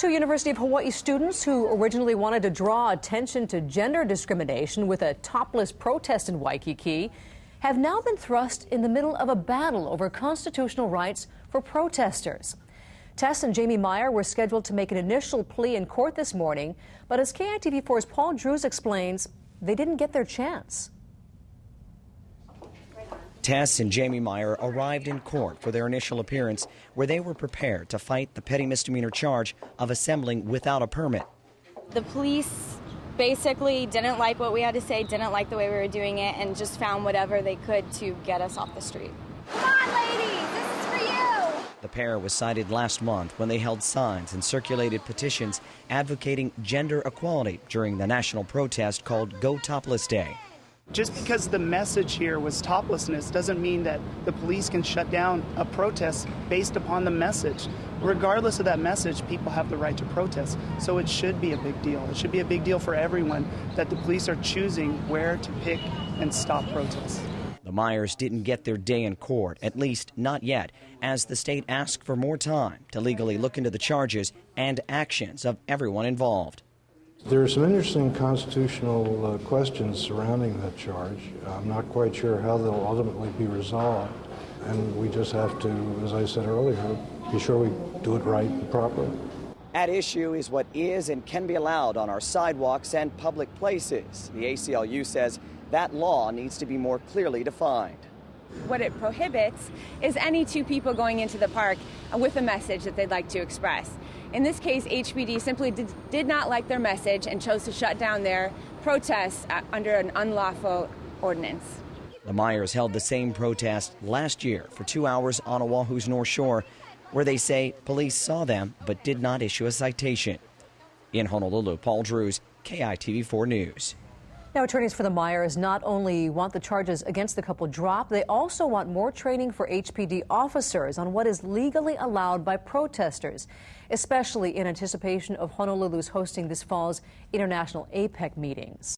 Two University of Hawaii students who originally wanted to draw attention to gender discrimination with a topless protest in Waikiki have now been thrust in the middle of a battle over constitutional rights for protesters. Tess and Jamie Meyer were scheduled to make an initial plea in court this morning, but as KITV4's Paul Drews explains, they didn't get their chance. Tess and Jamie Meyer arrived in court for their initial appearance, where they were prepared to fight the petty misdemeanor charge of assembling without a permit. The police basically didn't like what we had to say, didn't like the way we were doing it, and just found whatever they could to get us off the street. Come on, ladies, this is for you! The pair was cited last month when they held signs and circulated petitions advocating gender equality during the national protest called Go Topless Day. Just because the message here was toplessness doesn't mean that the police can shut down a protest based upon the message. Regardless of that message, people have the right to protest. So it should be a big deal. It should be a big deal for everyone that the police are choosing where to pick and stop protests. The Meyers didn't get their day in court, at least not yet, as the state asked for more time to legally look into the charges and actions of everyone involved. There are some interesting constitutional questions surrounding that charge. I'm not quite sure how they'll ultimately be resolved, and we just have to, as I said earlier, be sure we do it right and properly. At issue is what is and can be allowed on our sidewalks and public places. The ACLU says that law needs to be more clearly defined. What it prohibits is any two people going into the park with a message that they'd like to express. In this case, HPD simply did not like their message and chose to shut down their protests under an unlawful ordinance. The Meyers held the same protest last year for 2 hours on Oahu's North Shore, where they say police saw them but did not issue a citation. In Honolulu, Paul Drews, KITV4 News. Now, attorneys for the Meyers not only want the charges against the couple dropped, they also want more training for HPD officers on what is legally allowed by protesters, especially in anticipation of Honolulu's hosting this fall's International APEC meetings.